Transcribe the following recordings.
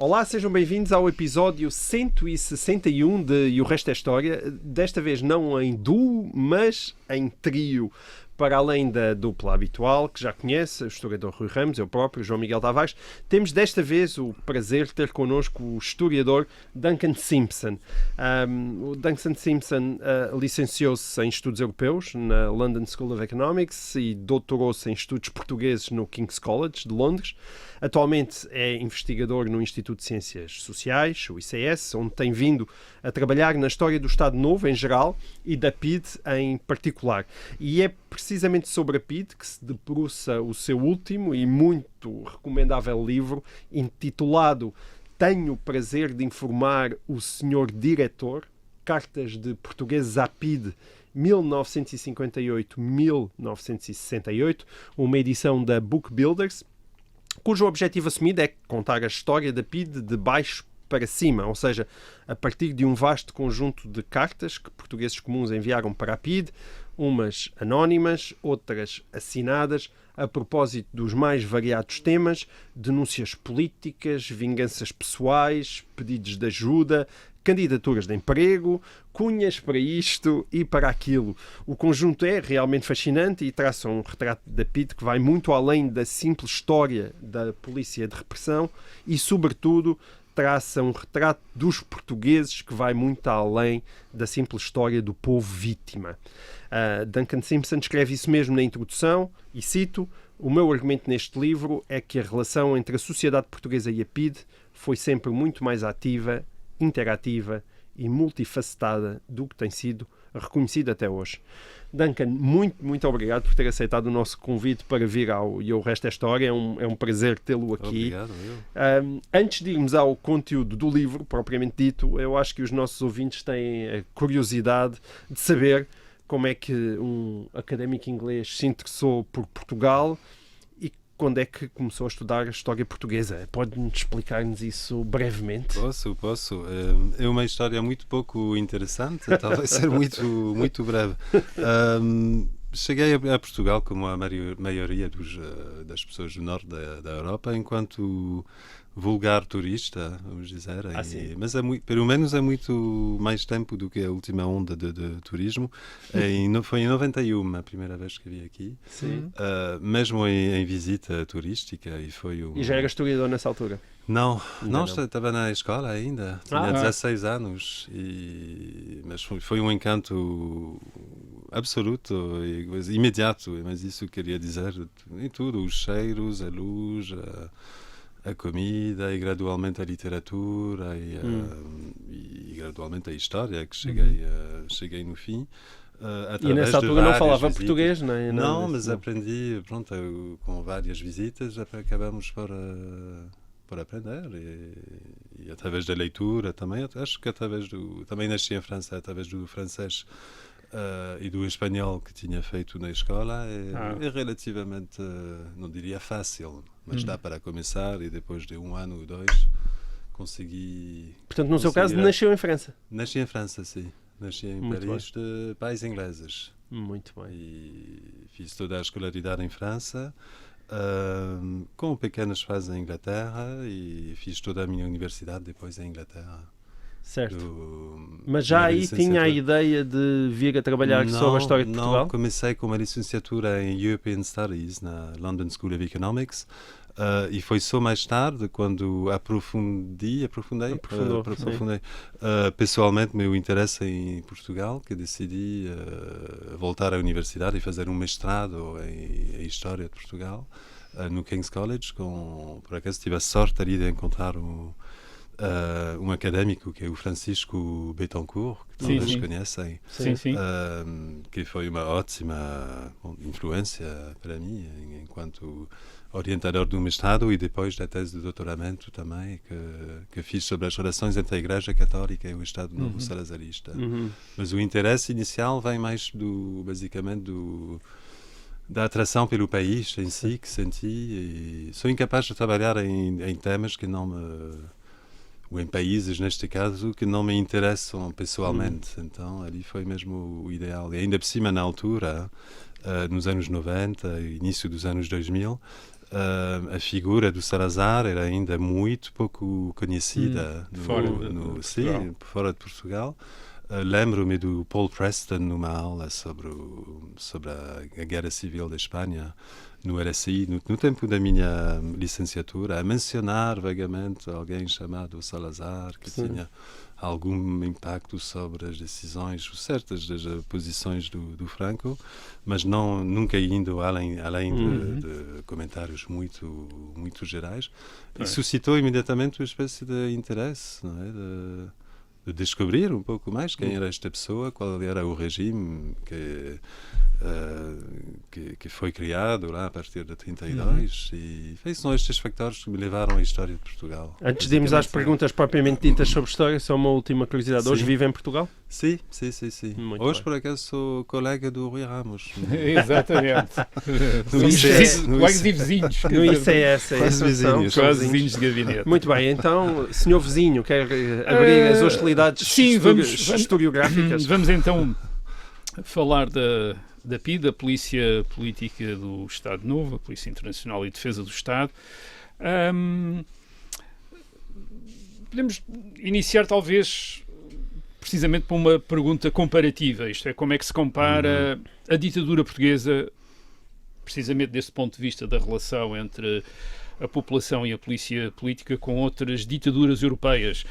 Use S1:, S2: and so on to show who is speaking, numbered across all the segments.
S1: Olá, sejam bem-vindos ao episódio 161 de E o Resto é História. Desta vez não em duo, mas em trio. Para além da dupla habitual, que já conhece, o historiador Rui Ramos, eu próprio, João Miguel Tavares, temos desta vez o prazer de ter connosco o historiador Duncan Simpson. O Duncan Simpson licenciou-se em Estudos Europeus na London School of Economics e doutorou-se em Estudos Portugueses no King's College de Londres. Atualmente é investigador no Instituto de Ciências Sociais, o ICS, onde tem vindo a trabalhar na história do Estado Novo em geral e da PIDE em particular. E é precisamente sobre a PIDE que se debruça o seu último e muito recomendável livro, intitulado Tenho o Prazer de Informar o Senhor Diretor, Cartas de Portugueses à PIDE, 1958-1968, uma edição da Book Builders, cujo objetivo assumido é contar a história da PIDE de baixo para cima, ou seja, a partir de um vasto conjunto de cartas que portugueses comuns enviaram para a PIDE, umas anónimas, outras assinadas, a propósito dos mais variados temas, denúncias políticas, vinganças pessoais, pedidos de ajuda, candidaturas de emprego, cunhas para isto e para aquilo. O conjunto é realmente fascinante e traça um retrato da PIDE que vai muito além da simples história da polícia de repressão e, sobretudo, traça um retrato dos portugueses que vai muito além da simples história do povo vítima. Duncan Simpson escreve isso mesmo na introdução e cito: "O meu argumento neste livro é que a relação entre a sociedade portuguesa e a PIDE foi sempre muito mais ativa, interativa e multifacetada do que tem sido reconhecido até hoje." Duncan, muito obrigado por ter aceitado o nosso convite para vir ao E o Resto é História. É um prazer tê-lo aqui.
S2: Obrigado,
S1: antes de irmos ao conteúdo do livro, propriamente dito, eu acho que os nossos ouvintes têm a curiosidade de saber como é que um académico inglês se interessou por Portugal e quando é que começou a estudar a história portuguesa. Pode-nos explicar-nos isso brevemente?
S2: Posso. É uma história muito pouco interessante, talvez ser muito breve. Cheguei a Portugal, como a maioria das pessoas do norte da Europa, enquanto vulgar turista, vamos dizer. Mas pelo menos é muito mais tempo do que a última onda de turismo. Foi em 91 a primeira vez que vim aqui.
S1: Sim.
S2: Mesmo em visita turística.
S1: E já era historiador nessa altura?
S2: Não, estava na escola ainda, tinha 16 anos, mas foi um encanto absoluto e imediato, mas isso queria dizer em tudo, os cheiros, a luz, a comida e gradualmente a literatura e gradualmente a história, que cheguei no fim.
S1: E nessa altura não falava português, não é?
S2: Não, mas aprendi, com várias visitas, acabamos por aprender e através da leitura também, acho que também nasci em França, através do francês e do espanhol que tinha feito na escola, é relativamente, não diria fácil, mas dá para começar e depois de um ano ou dois consegui...
S1: Portanto, no seu caso, nasceu em França?
S2: Nasci em França, sim. Nasci em Paris, de pais ingleses.
S1: Muito bem.
S2: E fiz toda a escolaridade em França, com pequenas fases em Inglaterra, e fiz toda a minha universidade depois em Inglaterra.
S1: Certo. Mas já aí tinha a ideia de vir a trabalhar sobre a história de Portugal?
S2: Não, comecei com uma licenciatura em European Studies na London School of Economics. E foi só mais tarde, quando aprofundei pessoalmente meu interesse em Portugal, que decidi voltar à universidade e fazer um mestrado em História de Portugal no King's College. Por acaso tive a sorte ali de encontrar um académico, que é o Francisco Betancourt, que todos conhecem, que foi uma ótima influência para mim enquanto orientador do mestrado e depois da tese de doutoramento também, que fiz sobre as relações entre a Igreja Católica e o Estado Novo Salazarista. Mas o interesse inicial vem mais basicamente da atração pelo país em si, que senti, e sou incapaz de trabalhar em temas que não me... ou em países, neste caso, que não me interessam pessoalmente. Então, ali foi mesmo o ideal. E ainda por cima, na altura, nos anos 90, início dos anos 2000, A figura do Salazar era ainda muito pouco conhecida fora de Portugal. Lembro-me do Paul Preston numa aula sobre a Guerra Civil da Espanha, no RSI, no tempo da minha licenciatura, a mencionar vagamente alguém chamado Salazar, que tinha algum impacto sobre as decisões, certas das posições do Franco, mas nunca indo além de comentários muito gerais. E suscitou imediatamente uma espécie de interesse, não é? De descobrir um pouco mais quem era esta pessoa, qual era o regime que foi criado lá a partir de 32 e são estes factores que me levaram à história de Portugal.
S1: Antes de irmos às perguntas propriamente ditas sobre história, só uma última curiosidade. Hoje vive em Portugal?
S2: Sim. Hoje, por acaso, sou colega do Rui Ramos.
S3: Exatamente.
S2: Quase
S3: vizinhos.
S1: No ICS,
S3: quase vizinhos de gabinete.
S1: Muito bem, então, senhor vizinho, quer abrir as hostilidades historiográficas?
S3: Vamos então falar da PIDE, a Polícia Política do Estado Novo, a Polícia Internacional e Defesa do Estado. Podemos iniciar, talvez, precisamente por uma pergunta comparativa. Isto é, como é que se compara a ditadura portuguesa, precisamente desse ponto de vista da relação entre a população e a polícia política, com outras ditaduras europeias.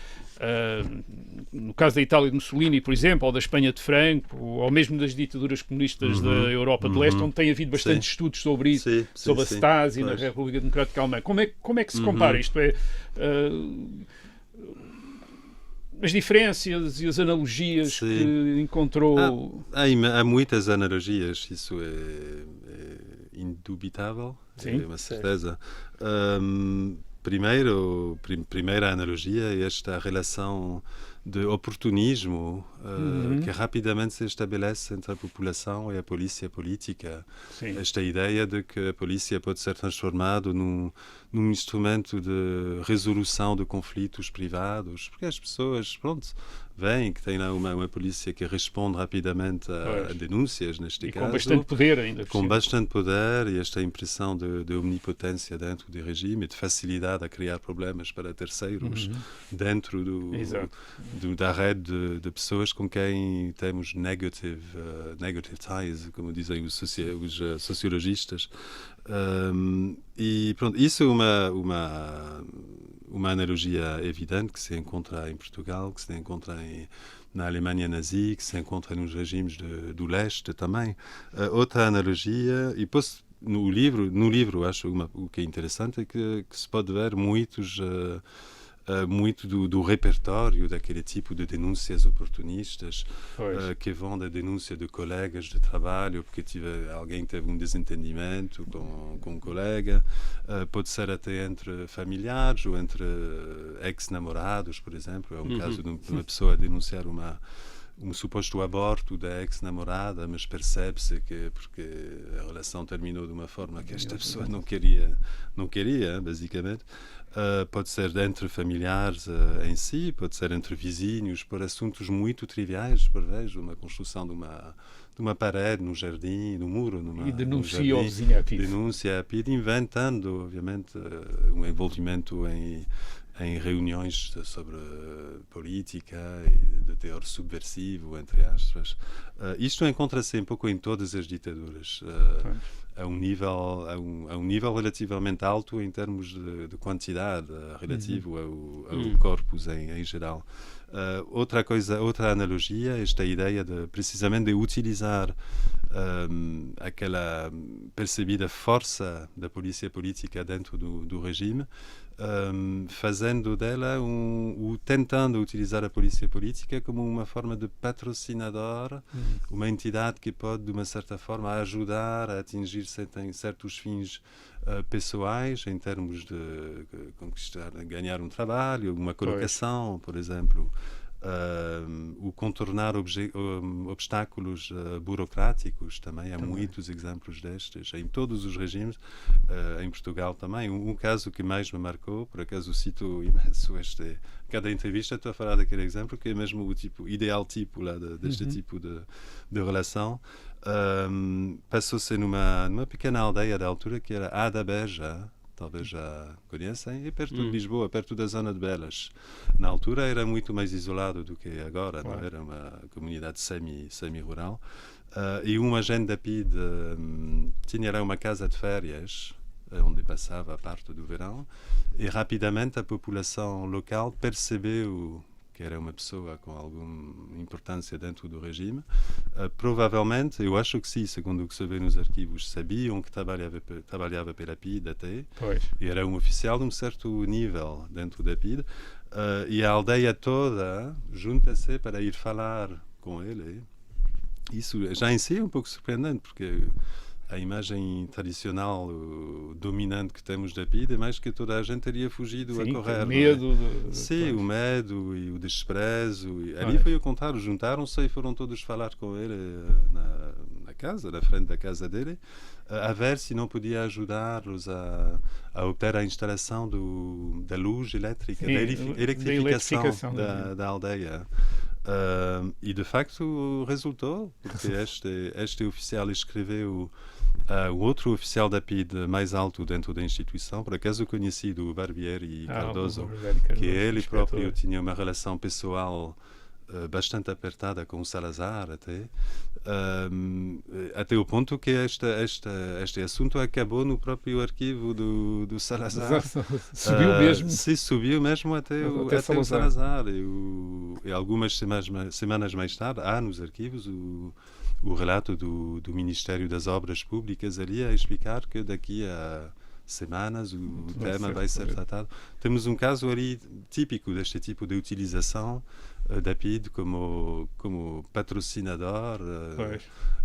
S3: No caso da Itália de Mussolini, por exemplo, ou da Espanha de Franco, ou mesmo das ditaduras comunistas da Europa de Leste, onde tem havido bastantes estudos sobre isso, sobre a Stasi na República Democrática Alemã. Como é que se compara? Isto é, as diferenças e as analogias que encontrou...
S2: Há muitas analogias, isso é indubitável, é uma certeza. Primeira analogia é esta relação de oportunismo que rapidamente se estabelece entre a população e a polícia política. Esta ideia de que a polícia pode ser transformada num instrumento de resolução de conflitos privados, porque as pessoas, veem que tem lá uma polícia que responde rapidamente a denúncias, neste caso.
S3: Com bastante poder ainda.
S2: Com bastante poder e esta impressão de omnipotência dentro do regime e de facilidade a criar problemas para terceiros dentro da rede de pessoas com quem temos negative ties, como dizem os sociologistas. E pronto, isso é uma analogia evidente que se encontra em Portugal, que se encontra na Alemanha nazi, que se encontra nos regimes do leste também. Outra analogia, e depois no livro acho o que é interessante é que se pode ver muito do repertório daquele tipo de denúncias oportunistas que vão da denúncia de colegas de trabalho porque alguém teve um desentendimento com um colega, pode ser até entre familiares ou entre ex-namorados, por exemplo. É um caso de uma pessoa denunciar um suposto aborto da ex-namorada, mas percebe-se que porque a relação terminou de uma forma que esta pessoa não queria, basicamente. Pode ser entre familiares em si, pode ser entre vizinhos, por assuntos muito triviais, por vezes, uma construção de uma parede no jardim, no muro,
S3: e denuncia o vizinho a PIDE.
S2: Denuncia a PIDE, inventando, obviamente, um envolvimento em reuniões sobre política e de teor subversivo, entre aspas. Isto encontra-se um pouco em todas as ditaduras, a um nível relativamente alto em termos de quantidade, relativo ao corpus em geral. Outra analogia, esta ideia precisamente de utilizar aquela percebida força da polícia política dentro do regime, fazendo dela tentando utilizar a polícia política como uma forma de patrocinador, uma entidade que pode, de uma certa forma, ajudar a atingir certos fins pessoais, em termos de ganhar um trabalho, uma colocação, por exemplo. o contornar obstáculos burocráticos também. Há muitos exemplos destes, em todos os regimes, em Portugal também. Um caso que mais me marcou, por acaso cito imenso cada entrevista estou a falar daquele exemplo, que é mesmo o ideal tipo lá deste tipo de relação. Passou-se numa pequena aldeia da altura que era a da Beja, talvez já conhecem, e perto de Lisboa, perto da zona de Belas. Na altura era muito mais isolado do que agora, não era uma comunidade semi-rural. E um agente da PID tinha lá uma casa de férias, onde passava a parte do verão, e rapidamente a população local percebeu que era uma pessoa com alguma importância dentro do regime. Provavelmente, eu acho que sim, segundo o que se vê nos arquivos, sabiam que trabalhava pela PID até, e era um oficial de um certo nível dentro da PID, e a aldeia toda junta-se para ir falar com ele. Isso já em si é um pouco surpreendente, porque a imagem tradicional dominante que temos da PID é mais que toda a gente teria fugido a correr.
S3: O medo.
S2: Sim, o medo e o desprezo. Ali foi o contrário. Juntaram-se e foram todos falar com ele na casa, na frente da casa dele, a ver se não podia ajudá-los a obter a instalação da luz elétrica, da eletrificação da aldeia. E de facto resultou, porque este oficial escreveu o outro oficial da PID mais alto dentro da instituição, por acaso conhecido, o Barbieri Cardoso, que ele próprio tinha uma relação pessoal bastante apertada com o Salazar até o ponto que este assunto acabou no próprio arquivo do Salazar.
S3: Subiu mesmo.
S2: Sim, subiu mesmo até o Salazar. E algumas semanas mais tarde, há nos arquivos o relato do Ministério das Obras Públicas ali a explicar que daqui a semanas o tema vai ser tratado. Temos um caso ali típico deste tipo de utilização da PID como patrocinador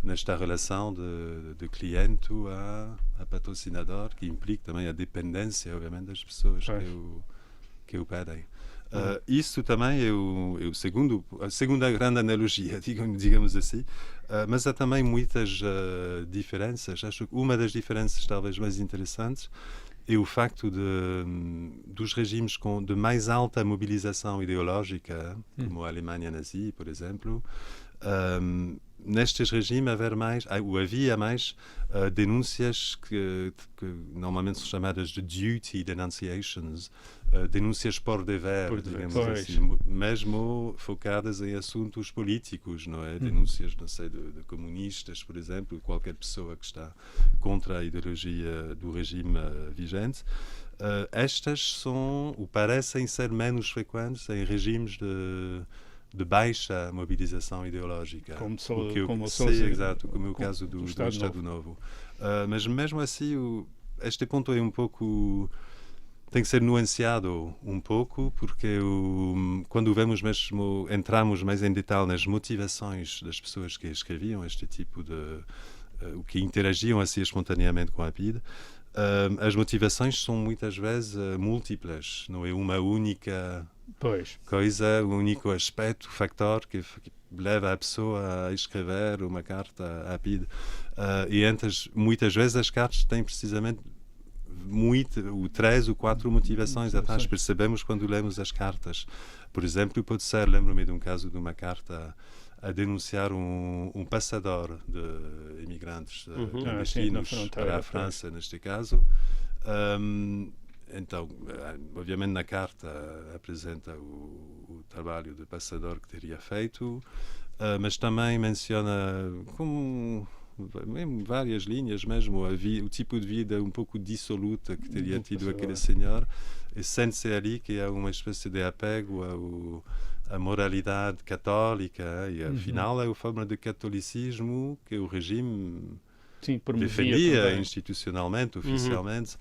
S2: nesta relação de cliente a patrocinador, que implica também a dependência, obviamente, das pessoas que o pedem. Isso também é a segunda grande analogia, digamos assim, mas há também muitas diferenças. Acho que uma das diferenças talvez mais interessantes é o facto dos regimes de mais alta mobilização ideológica, como a Alemanha nazi, por exemplo, nestes regimes havia mais denúncias que normalmente são chamadas de duty denunciations, denúncias por dever, digamos assim, mesmo focadas em assuntos políticos, não é? Denúncias, não sei, de comunistas, por exemplo, qualquer pessoa que está contra a ideologia do regime vigente. Estas parecem ser menos frequentes em regimes de baixa mobilização ideológica. Como o caso do Estado Novo. Mas mesmo assim, este ponto é um pouco... tem que ser nuanciado um pouco, porque quando entramos mais em detalhe nas motivações das pessoas que escreviam este tipo que interagiam assim espontaneamente com a PID, as motivações são muitas vezes múltiplas, não é uma única coisa, um único aspecto, factor que leva a pessoa a escrever uma carta à PID. Muitas vezes as cartas têm precisamente 3 ou 4 motivações atrás. Percebemos quando lemos as cartas. Por exemplo, pode ser, lembro-me de um caso de uma carta a denunciar um passador de imigrantes clandestinos para a França, neste caso. Então, obviamente na carta apresenta o trabalho de passador que teria feito, mas também menciona em várias linhas mesmo o tipo de vida um pouco dissoluta que teria tido aquele senhor, e sente-se ali que há uma espécie de apego à moralidade católica, e afinal é uma forma de catolicismo que o regime defendia institucionalmente, oficialmente.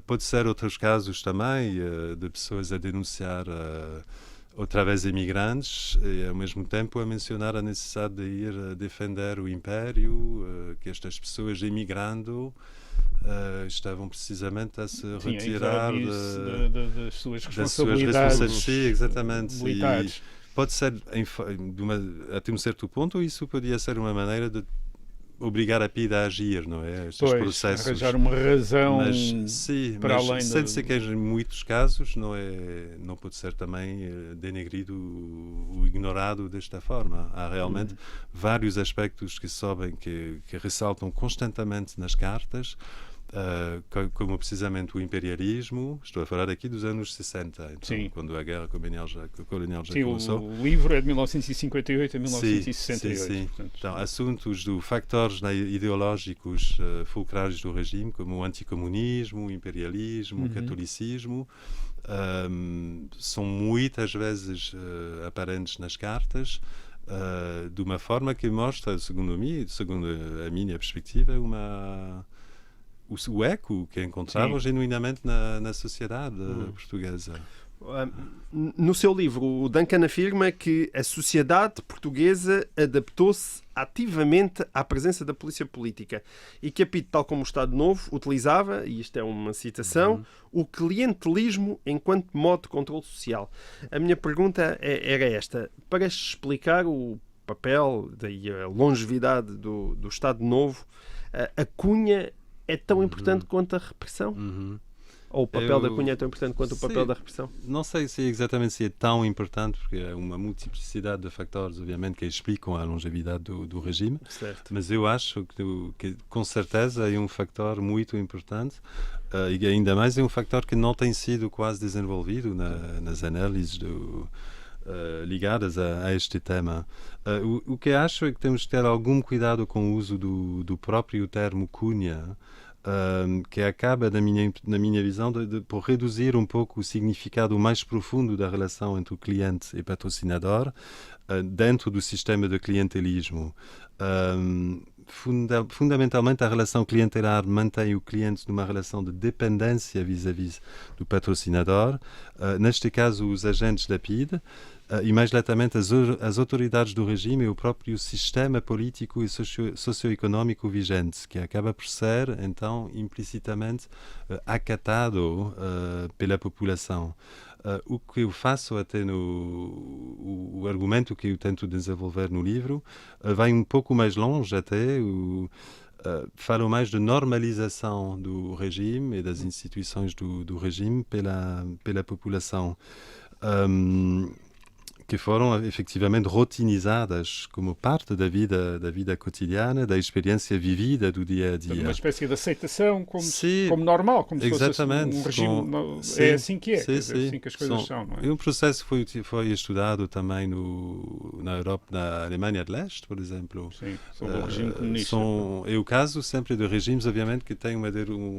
S2: Pode ser outros casos também de pessoas a denunciar outra vez imigrantes, e ao mesmo tempo a mencionar a necessidade de ir defender o Império, que estas pessoas imigrando estavam precisamente a se retirar
S3: das suas responsabilidades
S2: militares. pode ser, até um certo ponto, isso podia ser uma maneira de obrigar a PIDE a agir, não é? Estes processos.
S3: Arranjar uma razão para além
S2: sem ser que em muitos casos não pode ser também denegrido ou ignorado desta forma. Há realmente vários aspectos que sobem, que ressaltam constantemente nas cartas, como precisamente o imperialismo. Estou a falar aqui dos anos 60, então, quando a guerra colonial já começou.
S3: O livro é de 1958 a 1968.
S2: Sim. Então, assuntos factores ideológicos fulcrais do regime, como o anticomunismo, o imperialismo, o catolicismo, são muitas vezes aparentes nas cartas, de uma forma que mostra, segundo a minha perspectiva, o eco que encontravam genuinamente na sociedade portuguesa.
S1: No seu livro, o Duncan afirma que a sociedade portuguesa adaptou-se ativamente à presença da polícia política e que a PIDE, tal como o Estado Novo, utilizava, e isto é uma citação, o clientelismo enquanto modo de controle social. A minha pergunta era esta: para explicar o papel e a longevidade do Estado Novo, a Cunha é tão importante quanto a repressão? Ou o papel da Cunha é tão importante quanto o papel da repressão?
S2: Não sei exatamente se é tão importante, porque é uma multiplicidade de fatores, obviamente, que explicam a longevidade do regime.
S1: Certo.
S2: Mas eu acho que com certeza é um fator muito importante, e ainda mais é um fator que não tem sido quase desenvolvido nas análises ligadas a este tema. O que acho é que temos que ter algum cuidado com o uso do próprio termo Cunha, que acaba, na minha visão, por reduzir um pouco o significado mais profundo da relação entre o cliente e patrocinador dentro do sistema de clientelismo. Fundamentalmente, a relação clientelar mantém o cliente numa relação de dependência vis-à-vis do patrocinador, neste caso os agentes da PIDE, e mais latamente as autoridades do regime e o próprio sistema político e socioeconómico vigente, que acaba por ser, então, implicitamente acatado pela população. O que eu faço até o argumento que eu tento desenvolver no livro vai um pouco mais longe até, falo mais de normalização do regime e das instituições do regime pela população, que foram efetivamente rotinizadas como parte da vida cotidiana, da experiência vivida do dia a dia.
S3: Uma espécie de aceitação como normal, como se fosse um regime. É assim que é, é assim que as coisas são. Não é?
S2: Um processo que foi estudado também na Europa, na Alemanha de Leste, por exemplo.
S3: Sim, sobre o regime comunista.
S2: É o caso sempre de regimes, obviamente, que têm uma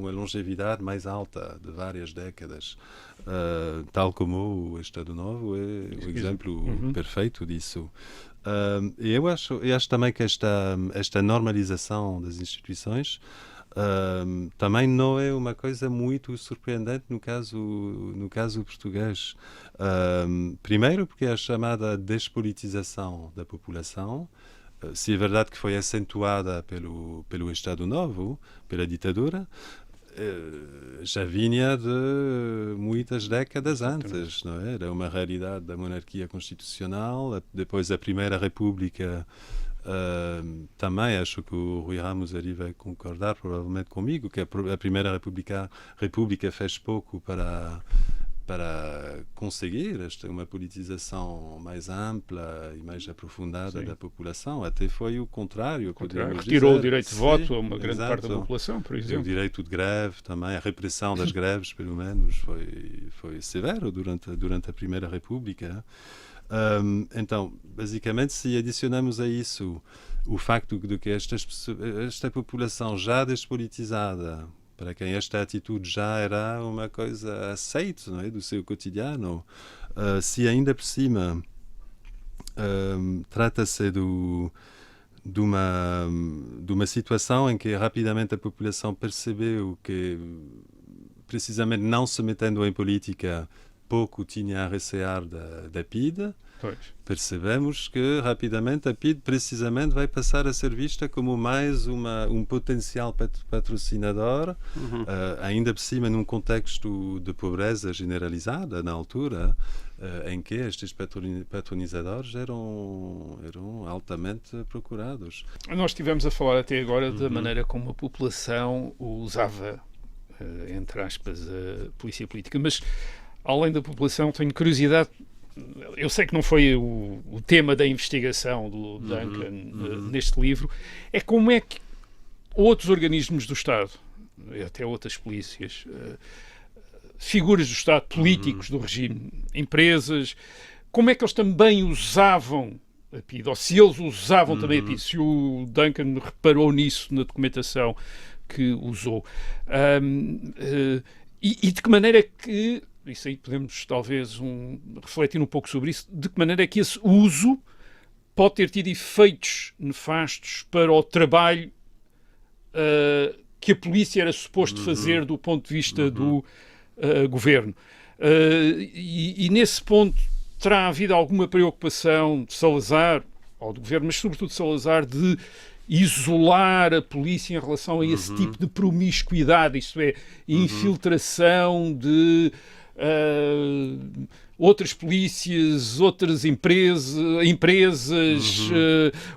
S2: longevidade mais alta, de várias décadas. Tal como o Estado Novo é o exemplo perfeito disso. E eu acho também que esta normalização das instituições também não é uma coisa muito surpreendente no caso português. Primeiro porque a chamada despolitização da população, se é verdade que foi acentuada pelo Estado Novo, pela ditadura, já vinha de muitas décadas antes, não é? Era uma realidade da monarquia constitucional. Depois a Primeira República, também acho que o Rui Ramos ali vai concordar provavelmente comigo, que a Primeira República fez pouco para conseguir uma politização mais ampla e mais aprofundada da população. Até foi o contrário.
S3: Retirou o direito de voto a uma grande parte da população, por exemplo.
S2: O direito de greve também, a repressão das greves, pelo menos, foi severo durante a Primeira República. Então, basicamente, se adicionamos a isso o facto de que esta população já despolitizada, para quem esta atitude já era uma coisa aceita, não é, do seu cotidiano, se ainda por cima trata-se de uma situação em que rapidamente a população percebeu que, precisamente não se metendo em política, pouco tinha a recear da PIDE,
S3: Pois.
S2: percebemos que rapidamente a PIDE precisamente vai passar a ser vista como mais um potencial patrocinador, ainda por cima num contexto de pobreza generalizada na altura, em que estes patronizadores eram altamente procurados.
S3: Nós estivemos a falar até agora da maneira como a população usava, entre aspas, a polícia política, mas além da população tenho curiosidade. Eu sei que não foi o tema da investigação do Duncan neste livro, é como é que outros organismos do Estado, até outras polícias, figuras do Estado, políticos do regime, empresas, como é que eles também usavam a PIDE, ou se eles usavam também a PIDE, se o Duncan reparou nisso na documentação que usou. E de que maneira é que, isso aí podemos talvez refletir um pouco sobre isso, de que maneira é que esse uso pode ter tido efeitos nefastos para o trabalho que a polícia era suposto fazer do ponto de vista do governo. E nesse ponto terá havido alguma preocupação de Salazar, ou do governo, mas sobretudo de Salazar, de isolar a polícia em relação a esse tipo de promiscuidade, isto é, infiltração de outras polícias, outras empresas,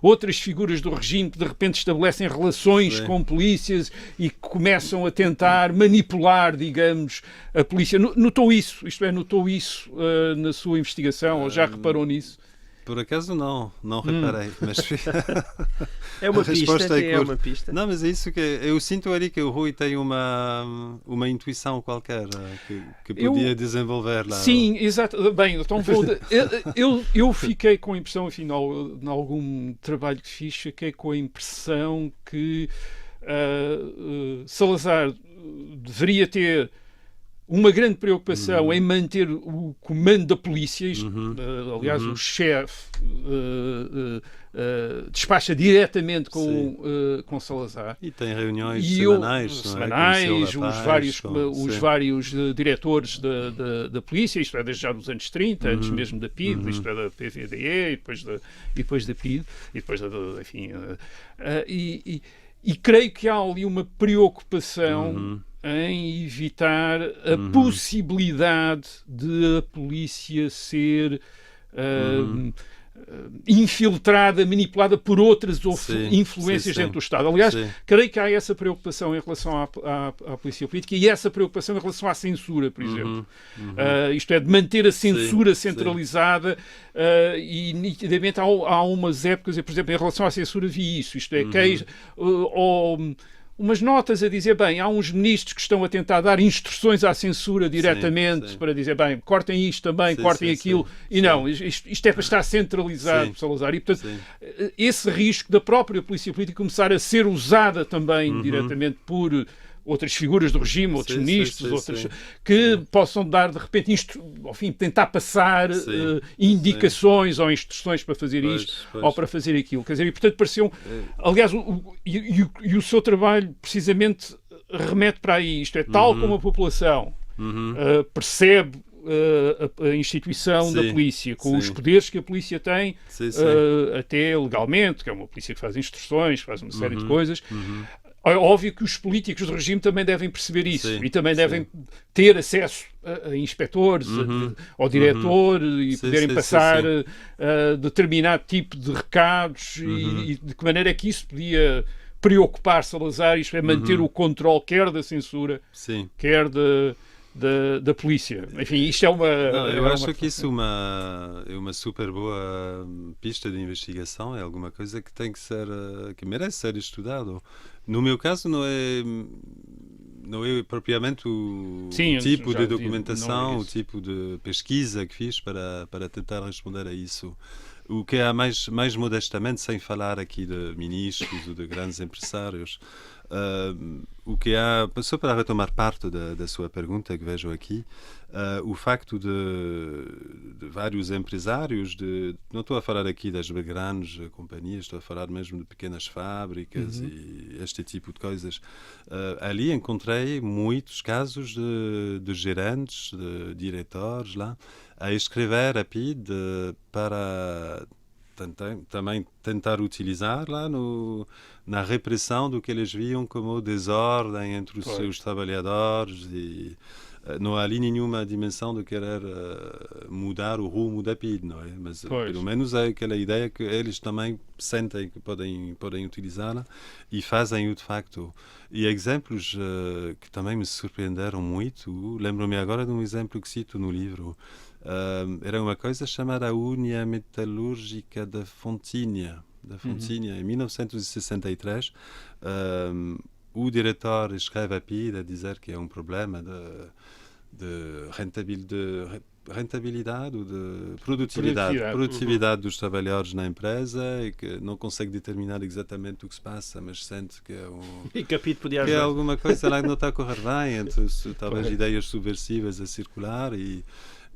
S3: outras figuras do regime que de repente estabelecem relações com polícias e que começam a tentar manipular, digamos, a polícia. Notou isso? Isto é, notou isso na sua investigação? Ou já reparou nisso?
S2: Por acaso não reparei, mas
S1: é uma pista, é uma pista.
S2: Não, mas é isso que eu sinto ali que o Rui tem uma intuição qualquer que podia desenvolver lá.
S3: Sim, exato. Bem, então eu fiquei com a impressão, afinal, em algum trabalho que fiz, fiquei com a impressão que Salazar deveria ter uma grande preocupação em manter o comando da polícia. Aliás, o chefe despacha diretamente com Salazar.
S2: E tem reuniões semanais,
S3: os vários diretores da polícia, isto é, desde já nos anos 30, antes mesmo da PIDE, isto é, da PVDE, e depois da PIDE, e depois enfim... E creio que há ali uma preocupação em evitar a possibilidade de a polícia ser infiltrada, manipulada por outras influências dentro do Estado. Aliás, creio que há essa preocupação em relação à polícia política e essa preocupação em relação à censura, por exemplo. Isto é, de manter a censura centralizada e nitidamente há umas épocas, por exemplo, em relação à censura vi isso, isto é, umas notas a dizer, bem, há uns ministros que estão a tentar dar instruções à censura diretamente para dizer, bem, cortem isto também, cortem aquilo, e não, isto é para estar centralizado por Salazar. E, portanto, esse risco da própria polícia política começar a ser usada também diretamente por outras figuras do regime, outros ministros, outras que possam dar, de repente, tentar passar indicações ou instruções para fazer isto ou para fazer aquilo. Quer dizer, e portanto pareceu... Aliás, o seu trabalho precisamente remete para aí. Isto é, tal como a população percebe a instituição da polícia, com os poderes que a polícia tem, até legalmente, que é uma polícia que faz instruções, faz uma série de coisas... É óbvio que os políticos do regime também devem perceber isso e também devem ter acesso a inspectores, ao diretor e poderem passar determinado tipo de recados e de que maneira é que isso podia preocupar Salazar, isto é, manter o controle quer da censura, quer da polícia. Enfim, isto é uma...
S2: eu acho que isso é uma super boa pista de investigação, é alguma coisa que tem que ser, que merece ser estudado. No meu caso não é propriamente o tipo de documentação, o tipo de pesquisa que fiz para tentar responder a isso. O que há mais modestamente, sem falar aqui de ministros ou de grandes empresários, o que há, só para retomar parte da sua pergunta que vejo aqui, o facto de vários empresários, não estou a falar aqui das grandes companhias, estou a falar mesmo de pequenas fábricas e este tipo de coisas. Ali encontrei muitos casos de gerentes, de diretores lá, a escrever a PID para também tentar utilizar lá na repressão do que eles viam como desordem entre os seus trabalhadores e não há ali nenhuma dimensão de querer mudar o rumo da PID, não é? Mas pelo menos é aquela ideia que eles também sentem que podem utilizá-la e fazem-o de facto. E exemplos que também me surpreenderam muito, lembro-me agora de um exemplo que cito no livro. Era uma coisa chamada Unia Metalúrgica da Fontinha, em 1963. O diretor escreve a PID a dizer que é um problema de rentabilidade ou de produtividade dos trabalhadores na empresa e que não consegue determinar exatamente o que se passa, mas sente que é alguma coisa lá que não está a correr bem, entre talvez ideias subversivas a circular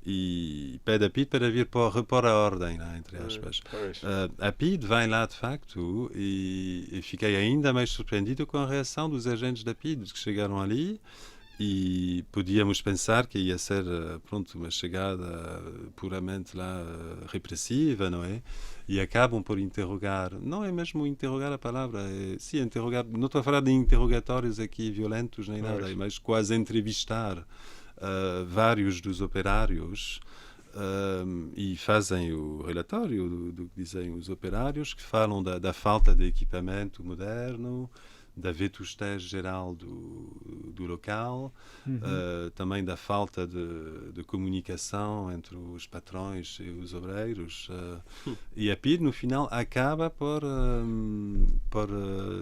S2: e pede a PID para vir repor a ordem, lá, entre aspas. A PID vai lá, de facto, e fiquei ainda mais surpreendido com a reação dos agentes da PID que chegaram ali e podíamos pensar que ia ser uma chegada puramente lá repressiva, não é? E acabam por interrogar, não é mesmo interrogar a palavra, interrogar, não estou a falar de interrogatórios aqui violentos nem nada, mas quase entrevistar vários dos operários e fazem o relatório do que dizem os operários, que falam da falta de equipamento moderno, da vetustez geral do local, também da falta de comunicação entre os patrões e os obreiros. E a PID, no final, acaba por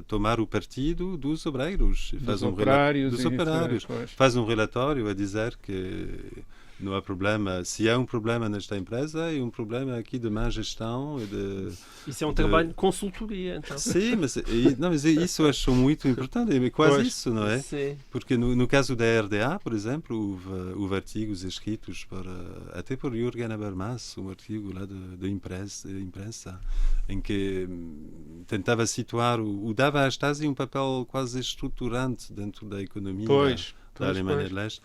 S2: tomar o partido dos obreiros.
S3: Dos operários.
S2: Faz um relatório a dizer que não há problema. Se há um problema nesta empresa, é um problema aqui de má gestão.
S1: Isso é um trabalho de consultoria, então.
S2: Sim, mas isso eu acho muito importante. É quase isso, não é?
S1: Sim.
S2: Porque no caso da RDA, por exemplo, houve artigos escritos até por Jürgen Habermas, um artigo lá de imprensa, em que tentava situar, dava à Stasi um papel quase estruturante dentro da economia da Alemanha de Leste.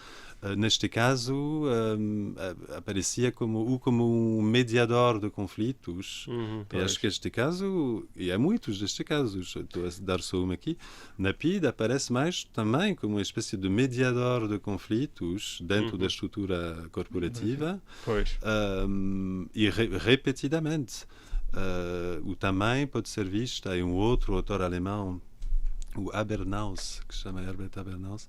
S2: Neste caso, aparecia como um mediador de conflitos. E acho que este caso, e há muitos destes casos, estou a dar só um aqui, na PID aparece mais também como uma espécie de mediador de conflitos dentro da estrutura corporativa e repetidamente. Também pode ser visto, há um outro autor alemão, o Habernaus, que se chama Herbert Habernaus,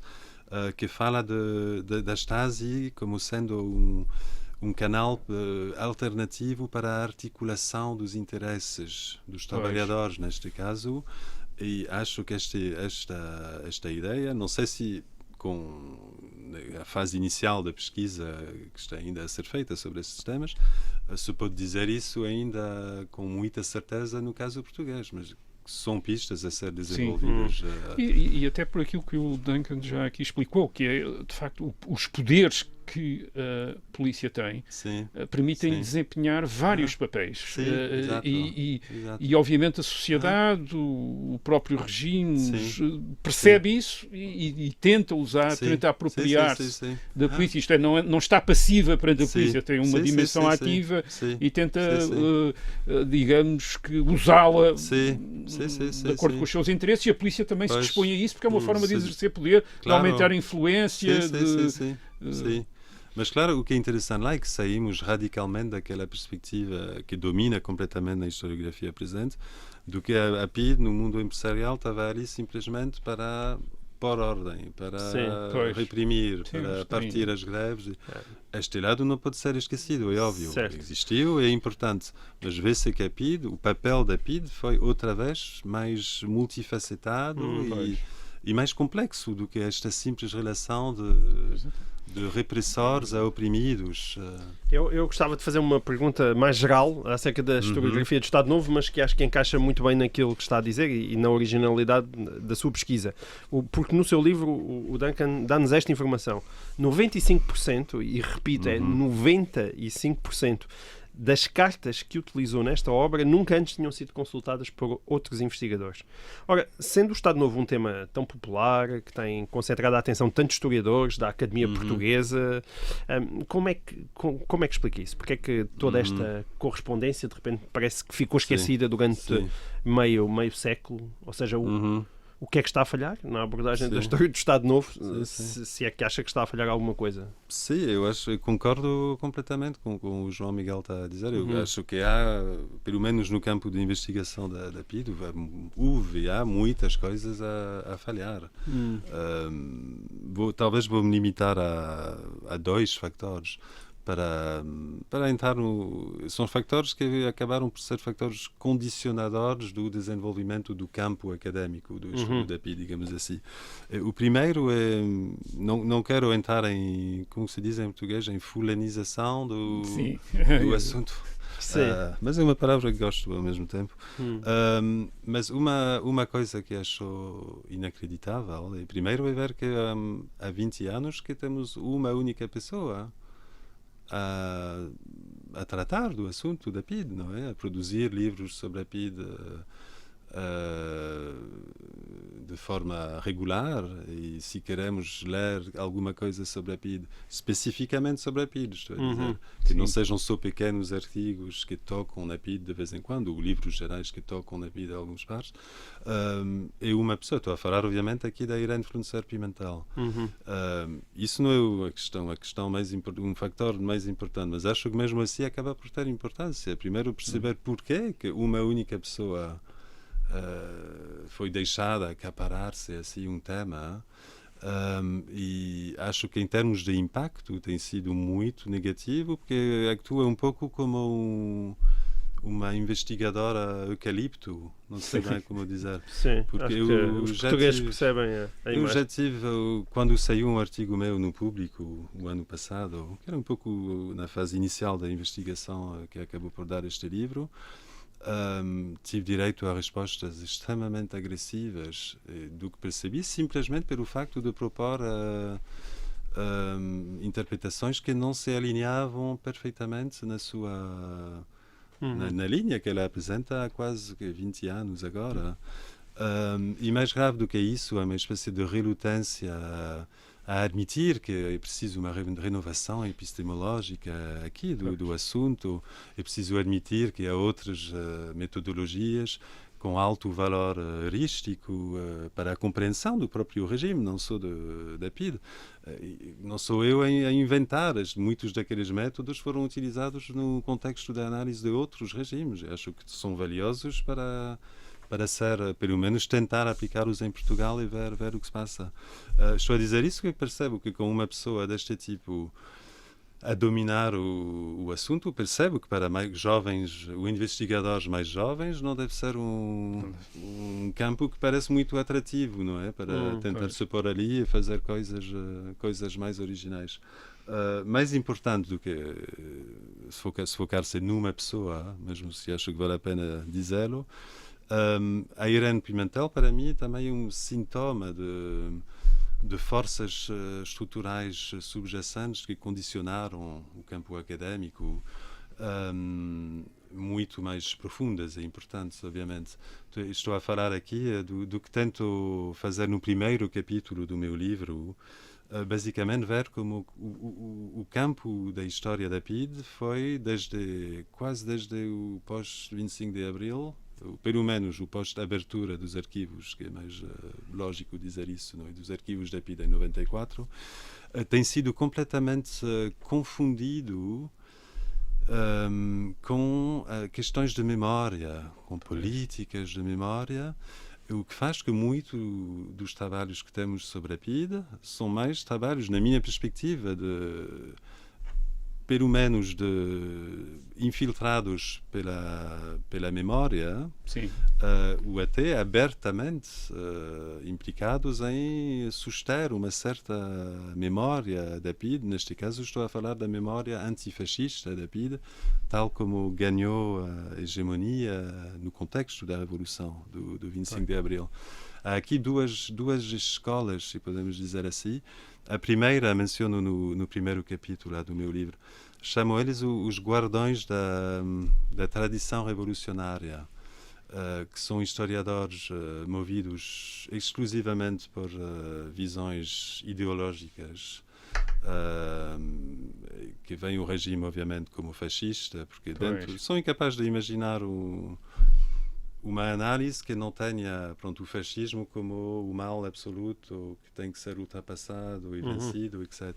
S2: que fala da Stasi como sendo um canal alternativo para a articulação dos interesses dos trabalhadores, neste caso, e acho que esta ideia, não sei se com a fase inicial da pesquisa que está ainda a ser feita sobre esses temas, se pode dizer isso ainda com muita certeza no caso português, mas são pistas a ser desenvolvidas.
S3: E até por aquilo que o Duncan já aqui explicou, que é, de facto, os poderes que a polícia tem permitem desempenhar vários papéis. E, obviamente, a sociedade, o próprio regime percebe isso e tenta usar, tenta apropriar-se da polícia. Isto é, não está passiva perante a polícia, tem uma dimensão ativa e tenta, digamos, que usá-la de acordo com os seus interesses, e a polícia também se dispõe a isso, porque é uma forma de exercer poder, de aumentar a influência.
S2: Sim. Mas, claro, o que é interessante lá é que saímos radicalmente daquela perspectiva que domina completamente na historiografia presente, do que a PID, no mundo empresarial, estava ali simplesmente para pôr ordem, para reprimir, para partir as greves. Este lado não pode ser esquecido, é óbvio. Existiu, é importante. Mas vê-se que a PID, o papel da PID foi outra vez mais multifacetado e mais complexo do que esta simples relação de repressores a oprimidos.
S1: Eu gostava de fazer uma pergunta mais geral acerca da historiografia do Estado Novo, mas que acho que encaixa muito bem naquilo que está a dizer e na originalidade da sua pesquisa. Porque no seu livro o Duncan dá-nos esta informação. 95%, e repito, é 95% das cartas que utilizou nesta obra nunca antes tinham sido consultadas por outros investigadores. Ora, sendo o Estado Novo um tema tão popular, que tem concentrado a atenção de tantos historiadores da Academia Portuguesa, como é que explica isso? Porque é que toda esta correspondência, de repente, parece que ficou esquecida durante meio século? Ou seja, o que é que está a falhar na abordagem da história do Estado Novo, se é que acha que está a falhar alguma coisa?
S2: Sim, eu concordo completamente com o João Miguel está a dizer. Eu acho que há, pelo menos no campo de investigação da PID, há muitas coisas a falhar. Talvez vou me limitar a 2 factores. Para entrar são factores que acabaram por ser factores condicionadores do desenvolvimento do campo académico do estudo da PID, digamos assim. O primeiro é, não quero entrar em, como se diz em português, em fulanização do assunto. Mas é uma palavra que gosto ao mesmo tempo. Mas uma coisa que acho inacreditável, primeiro é ver que há 20 anos que temos uma única pessoa a tratar do assunto da PID, não é? A produzir livros sobre a PID de forma regular, e se queremos ler alguma coisa sobre a PID, especificamente sobre a PID, estou a dizer, que não sejam só pequenos artigos que tocam na PID de vez em quando, ou livros gerais que tocam na PID em alguns pares, é uma pessoa. Estou a falar, obviamente, aqui da Irene Fornecer Pimentel. Isso não é a questão mais um factor mais importante, mas acho que mesmo assim acaba por ter importância. Primeiro, perceber porquê que uma única pessoa foi deixada acaparar-se assim um tema, e acho que em termos de impacto tem sido muito negativo, porque atua um pouco como uma investigadora eucalipto, não sei bem como dizer.
S1: Sim, porque os portugueses percebem a imagem.
S2: Eu já tive, quando saiu um artigo meu no Público o ano passado, que era um pouco na fase inicial da investigação que acabou por dar este livro, tive direito a respostas extremamente agressivas, do que percebi, simplesmente pelo facto de propor interpretações que não se alinhavam perfeitamente na sua na linha que ela apresenta há quase 20 anos agora. E mais grave do que isso, é uma espécie de relutância a admitir que é preciso uma renovação epistemológica aqui do assunto, é preciso admitir que há outras metodologias com alto valor heurístico para a compreensão do próprio regime, não só da PID. Não sou eu a inventar, muitos daqueles métodos foram utilizados no contexto da análise de outros regimes. Acho que são valiosos para ser, pelo menos, tentar aplicá-los em Portugal e ver o que se passa. Estou a dizer isso porque percebo que com uma pessoa deste tipo a dominar o assunto, percebo que para mais jovens, os investigadores mais jovens, não deve ser um campo que parece muito atrativo, não é? Para tentar se pôr ali e fazer coisas mais originais. Mais importante do que se focar-se numa pessoa, mesmo se acho que vale a pena dizê-lo, a Irene Pimentel, para mim, também é um sintoma de forças estruturais subjacentes que condicionaram o campo académico, muito mais profundas e importantes, obviamente. Estou a falar aqui do que tento fazer no primeiro capítulo do meu livro, basicamente ver como o campo da história da PID foi quase desde o pós-25 de Abril, pelo menos o pós-abertura dos arquivos, que é mais lógico dizer isso, não é? Dos arquivos da PID em 94, tem sido completamente confundido com questões de memória, com políticas de memória, o que faz que muito dos trabalhos que temos sobre a PID são mais trabalhos, na minha perspectiva, pelo menos de infiltrados pela memória,
S3: Sim.
S2: ou até abertamente implicados em suster uma certa memória da PIDE. Neste caso estou a falar da memória antifascista da PIDE, tal como ganhou a hegemonia no contexto da Revolução do 25 de Abril. Há aqui duas escolas, se podemos dizer assim. A primeira menciono no primeiro capítulo do meu livro. Chamo eles os guardiões da tradição revolucionária, que são historiadores movidos exclusivamente por visões ideológicas, que veem o regime, obviamente, como fascista, porque dentro, são incapazes de imaginar uma análise que não tenha, pronto, o fascismo como o mal absoluto que tem que ser ultrapassado e vencido, etc.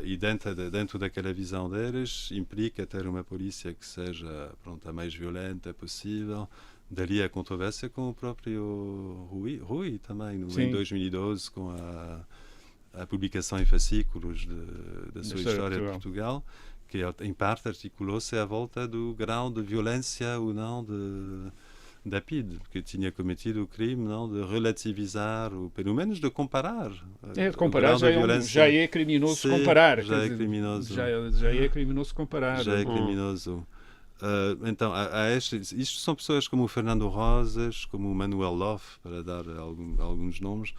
S2: E dentro daquela visão deles implica ter uma polícia que seja, pronto, a mais violenta possível. Dali a controvérsia com o próprio Rui também, em 2012, com a publicação em fascículos da sua história de Portugal, que em parte articulou-se à volta do grau de violência ou não da PIDE, que tinha cometido o crime não de relativizar, ou pelo menos de comparar.
S3: De comparar já é criminoso comparar.
S2: Já é criminoso.
S3: Já é criminoso comparar.
S2: Já é criminoso. Então, isto são pessoas como o Fernando Rosas, como o Manuel Loff, para dar alguns nomes,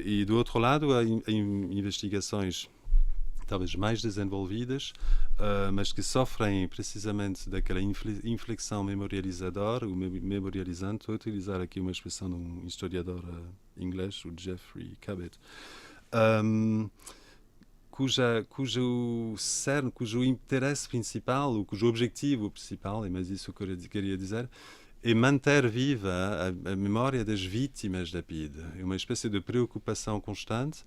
S2: e do outro lado há investigações talvez mais desenvolvidas, mas que sofrem precisamente daquela inflexão memorializadora, ou memorializante. Vou utilizar aqui uma expressão de um historiador inglês, o Geoffrey Cabot, cujo interesse principal, ou cujo objetivo principal, é mais isso que eu queria dizer, é manter viva a memória das vítimas da PIDE. É uma espécie de preocupação constante,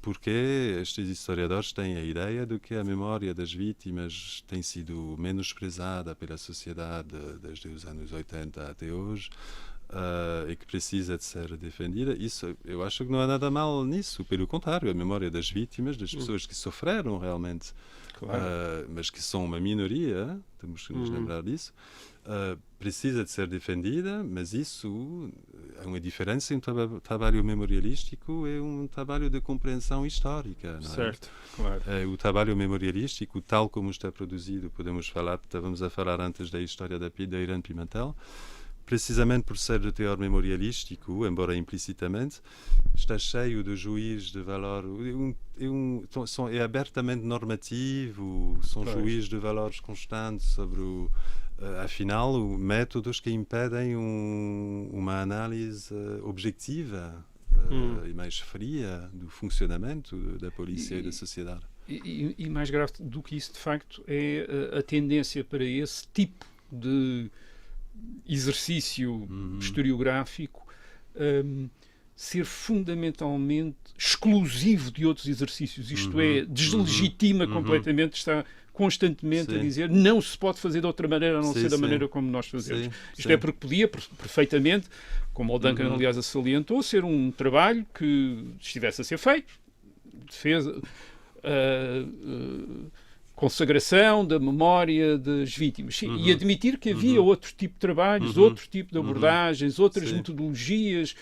S2: porque estes historiadores têm a ideia de que a memória das vítimas tem sido menosprezada pela sociedade desde os anos 80 até hoje, e que precisa de ser defendida. Isso, eu acho que não há nada mal nisso. Pelo contrário, a memória das vítimas, das pessoas que sofreram realmente, mas que são uma minoria, temos que nos lembrar disso, precisa de ser defendida, mas isso é uma diferença entre um trabalho memorialístico e um trabalho de compreensão histórica. Não é?
S1: Certo, claro.
S2: O trabalho memorialístico, tal como está produzido, estávamos a falar antes da história da PIDE, da Irene Pimentel, precisamente por ser de teor memorialístico, embora implicitamente, está cheio de juízes de valor, é abertamente normativo, são juízes de valores constantes sobre afinal, métodos que impedem uma análise objetiva e mais fria do funcionamento da polícia e da sociedade.
S3: E mais grave do que isso, de facto, é a tendência para esse tipo de exercício historiográfico ser fundamentalmente exclusivo de outros exercícios, isto é, deslegitima completamente, está constantemente a dizer não se pode fazer de outra maneira a não ser da maneira como nós fazemos. Isto é porque podia perfeitamente, como o Duncan aliás salientou, ser um trabalho que estivesse a ser feito, defesa, consagração da memória das vítimas. E admitir que havia outro tipo de trabalhos, outro tipo de abordagens, outras metodologias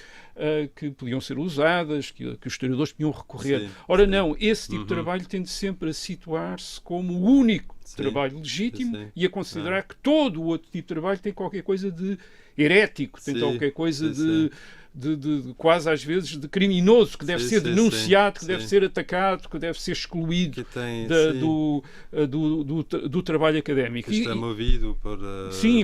S3: que podiam ser usadas, que os historiadores podiam recorrer. Ora não, esse tipo de trabalho tende sempre a situar-se como o único trabalho legítimo e a considerar que todo o outro tipo de trabalho tem qualquer coisa de herético, tem qualquer coisa de quase às vezes de criminoso, que deve ser denunciado, que deve ser atacado, que deve ser excluído do trabalho académico.
S2: Que está movido por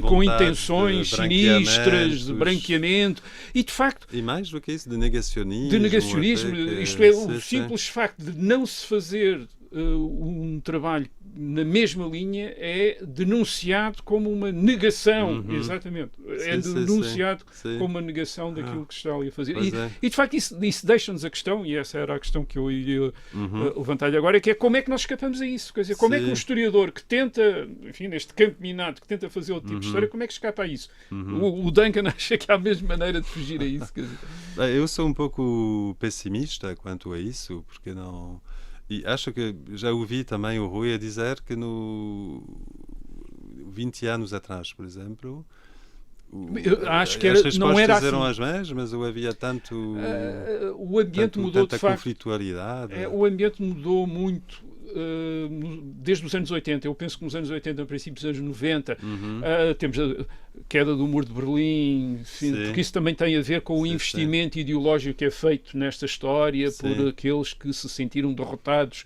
S3: com intenções sinistras, de branqueamento, e de facto...
S2: E mais do que isso, de negacionismo.
S3: De negacionismo, isto é, o simples facto de não se fazer um trabalho na mesma linha é denunciado como uma negação, exatamente, é denunciado como uma negação daquilo que está ali a fazer. E de facto isso deixa-nos a questão, e essa era a questão que eu ia levantar-lhe agora, que é como é que nós escapamos a isso, quer dizer, como é que um historiador que tenta, enfim, neste campo minado, que tenta fazer outro tipo de história, como é que escapa a isso? O Duncan acha que há a mesma maneira de fugir a isso, quer dizer.
S2: Eu sou um pouco pessimista quanto a isso, porque não... E acho que já ouvi também o Rui a dizer que 20 anos atrás, por exemplo,
S3: Eu acho que
S2: as
S3: não era
S2: respostas eram
S3: assim.
S2: as mesmas, mas havia
S3: O ambiente mudou
S2: tanta
S3: de facto.
S2: conflitualidade.
S3: O ambiente mudou muito desde os anos 80. Eu penso que nos anos 80, no princípio dos anos 90, temos a queda do Muro de Berlim, porque isso também tem a ver com o investimento ideológico que é feito nesta história por aqueles que se sentiram derrotados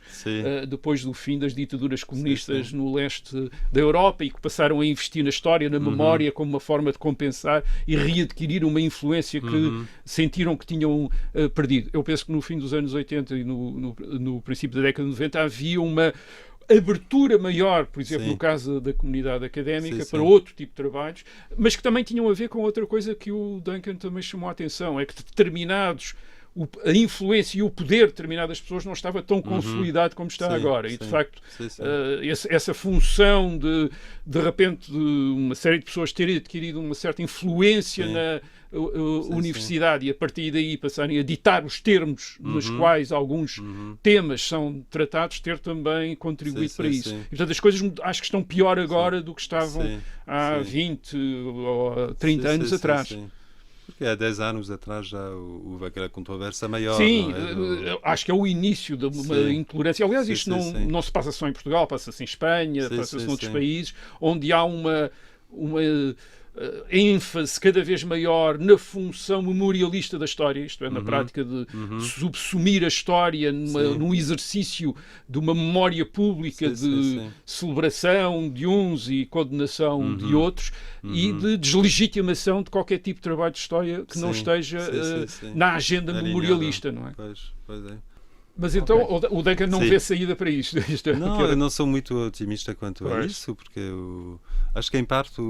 S3: depois do fim das ditaduras comunistas no leste da Europa e que passaram a investir na história, na memória, como uma forma de compensar e readquirir uma influência que sentiram que tinham perdido. Eu penso que no fim dos anos 80 e no princípio da década de 90 havia uma abertura maior, por exemplo, no caso da comunidade académica, para outro tipo de trabalhos, mas que também tinham a ver com outra coisa que o Duncan também chamou a atenção, é que a influência e o poder de determinadas pessoas não estava tão consolidado como está agora. E, de facto, essa função de repente, de uma série de pessoas terem adquirido uma certa influência na universidade e, a partir daí, passarem a ditar os termos nos quais alguns temas são tratados, ter também contribuído para isso. E, portanto, as coisas acho que estão pior agora do que estavam há 20 ou 30 anos atrás.
S2: Porque há 10 anos atrás já houve aquela controvérsia maior.
S3: Sim, acho que é o início de uma intolerância. Aliás, isto não se passa só em Portugal, passa-se em Espanha, passa-se noutros países, onde há uma ênfase cada vez maior na função memorialista da história, isto é, na prática de subsumir a história num exercício de uma memória pública de celebração de uns e condenação de outros e de deslegitimação de qualquer tipo de trabalho de história que não esteja na agenda memorialista, não é?
S2: Pois é.
S3: Mas então o Duncan não vê saída para isto.
S2: Não, eu não sou muito otimista quanto a isso, porque acho que em parte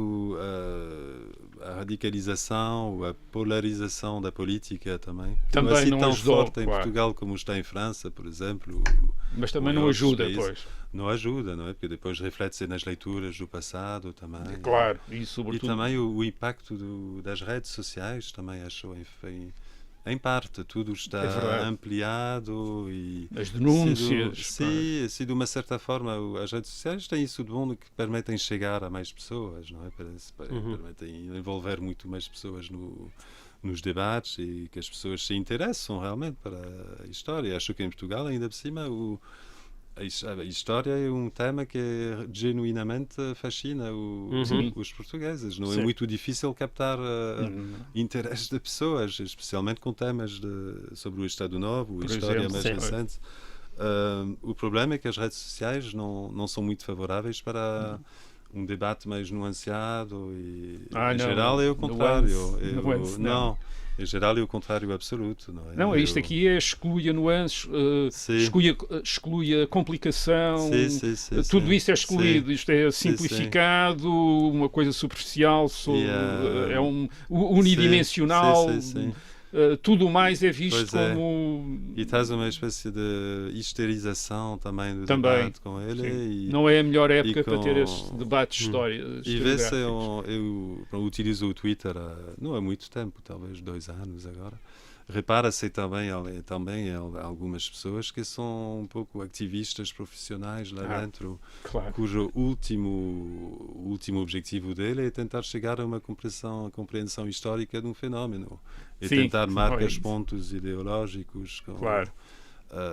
S2: a radicalização, a polarização da política também não é assim tão forte em Portugal como está em França, por exemplo.
S3: Mas também não ajuda, pois.
S2: Não ajuda, não é? Porque depois reflete-se nas leituras do passado também.
S3: Claro, e sobretudo...
S2: E também o impacto das redes sociais também acho em parte, tudo está ampliado e...
S3: As denúncias...
S2: Se de uma certa forma as redes sociais têm isso de bom que permitem chegar a mais pessoas, não é? Permitem envolver muito mais pessoas nos debates e que as pessoas se interessam realmente para a história. Acho que em Portugal, ainda por cima, a história é um tema que genuinamente fascina os portugueses. Não é muito difícil captar interesse de pessoas, especialmente com temas sobre o Estado Novo, a história mais recente. O problema é que as redes sociais não são muito favoráveis para um debate mais nuanceado e, em geral, é o contrário. Em geral é o contrário absoluto. Não é?
S3: Não, isto aqui exclui a nuances, exclui a complicação, tudo isso é excluído. Isto é simplificado, uma coisa superficial, é unidimensional. Tudo mais é visto como...
S2: E traz uma espécie de histerização também do debate com ele.
S3: Não é a melhor época para ter esse debate de história.
S2: E vê-se, eu utilizo o Twitter não há muito tempo, talvez 2 anos agora. Repara-se também algumas pessoas que são um pouco ativistas profissionais lá dentro, cujo último objetivo dele é tentar chegar a uma compreensão histórica de um fenómeno e tentar marcar pontos ideológicos.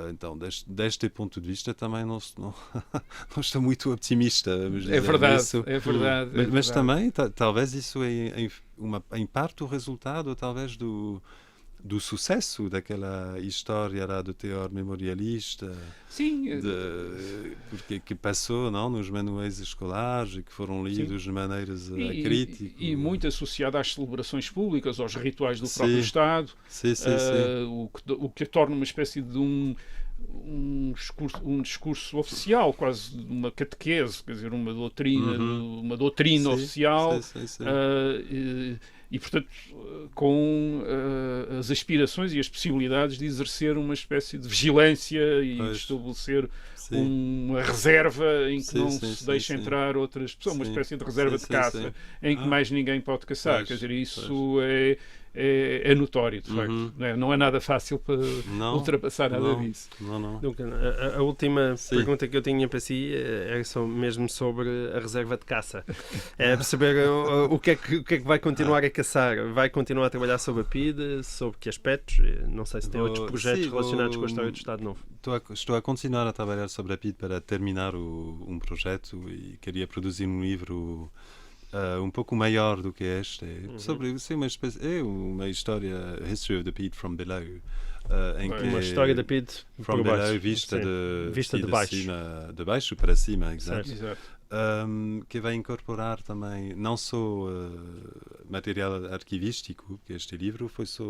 S2: Então, deste ponto de vista, também não estou muito otimista.
S3: É verdade, é verdade.
S2: Mas também, talvez isso é em parte o resultado, talvez, do sucesso daquela história lá do teor memorialista, porque que passou nos manuais escolares e que foram lidos de maneiras críticas.
S3: E muito associado às celebrações públicas, aos rituais do próprio Estado, o que torna uma espécie de um discurso oficial, quase uma catequese, quer dizer, uma doutrina oficial. E, portanto, com as aspirações e as possibilidades de exercer uma espécie de vigilância e estabelecer uma reserva em que
S2: Sim,
S3: não
S2: sim,
S3: se
S2: sim,
S3: deixa
S2: sim.
S3: entrar outras pessoas, uma
S2: Sim.
S3: espécie de reserva
S2: Sim,
S3: de caça,
S2: sim.
S3: em que mais ninguém pode caçar.
S2: Pois,
S3: Quer dizer, isso é notório, de facto.
S2: Uhum.
S3: Não é nada fácil para ultrapassar nada disso.
S2: Não.
S1: Duncan, a última
S2: Sim.
S1: pergunta que eu tinha para si era só mesmo sobre a reserva de caça. É perceber o que é que vai continuar a caçar. Vai continuar a trabalhar sobre a PIDE, sobre que aspectos? Não sei se tem outros projetos
S2: sim,
S1: relacionados com a história do Estado Novo.
S2: Estou a continuar a trabalhar sobre a PIDE para terminar um projeto e queria produzir um livro um pouco maior do que este. Sobre uma história, History of the PIDE from Below. Em que
S1: Uma história da PIDE
S2: from
S1: por baixo.
S2: below, vista
S1: Vista de
S2: de
S1: baixo.
S2: cima, de baixo para cima, exato.
S3: Exato.
S2: Que vai incorporar também não só material arquivístico, porque este livro foi só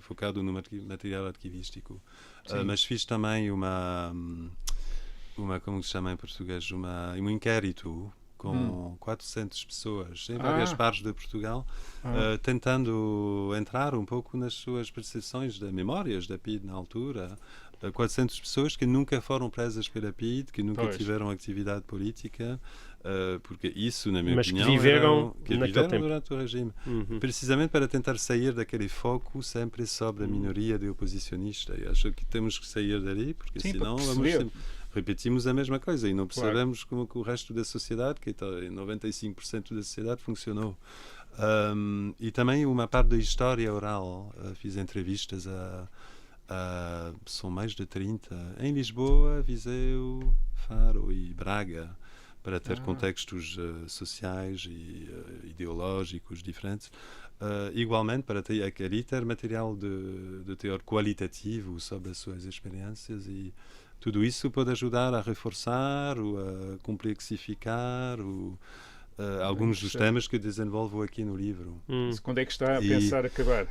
S2: focado no material arquivístico, mas fiz também uma como se chama em português, um inquérito com 400 pessoas em várias partes de Portugal, tentando entrar um pouco nas suas percepções de memórias da PIDE na altura. 400 pessoas que nunca foram presas pela PIDE, que nunca tiveram atividade política, porque isso, na minha opinião,
S1: que viveram tempo.
S2: durante o regime. Precisamente para tentar sair daquele foco sempre sobre a minoria de oposicionistas. E acho que temos que sair dali, porque senão repetimos a mesma coisa e não percebemos como que o resto da sociedade, que 95% da sociedade, funcionou. E também uma parte da história oral. Fiz entrevistas são mais de 30 em Lisboa, Viseu, Faro e Braga, para ter contextos sociais e ideológicos diferentes. Igualmente para ter material de teor qualitativo sobre as suas experiências, e tudo isso pode ajudar a reforçar ou a complexificar alguns dos temas que desenvolvo aqui no livro.
S3: Quando é que está a pensar acabar?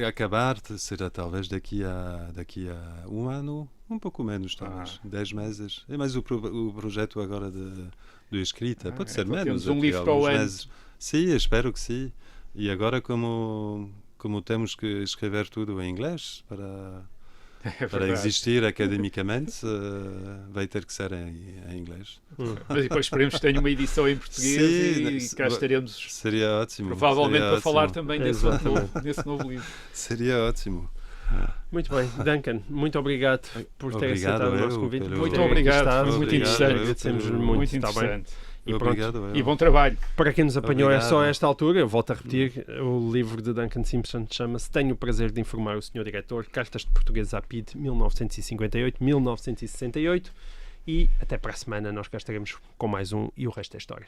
S2: Acabar será talvez daqui a um ano, um pouco menos, talvez 10 meses. É mais o projeto agora de escrita, pode ser menos.
S3: Temos um livro ao ano.
S2: Sim, espero que sim. E agora, como temos que escrever tudo em inglês para existir academicamente, vai ter que ser em inglês.
S3: Mas depois esperemos que tenha uma edição em português e cá estaremos.
S2: Seria ótimo.
S3: Provavelmente para falar também desse novo livro.
S2: Seria ótimo.
S1: Muito bem, Duncan, muito obrigado por ter aceitado o nosso convite.
S3: Muito obrigado, foi muito interessante.
S1: Agradecemos muito,
S3: Muito interessante.
S1: E,
S2: obrigado,
S3: e bom trabalho.
S1: Para quem nos apanhou só a esta altura, eu volto a repetir, o livro de Duncan Simpson chama-se Tenho o Prazer de Informar o Sr. Diretor, Cartas de Português à PIDE, 1958-1968, e até para a semana nós cá estaremos com mais um E o Resto é História.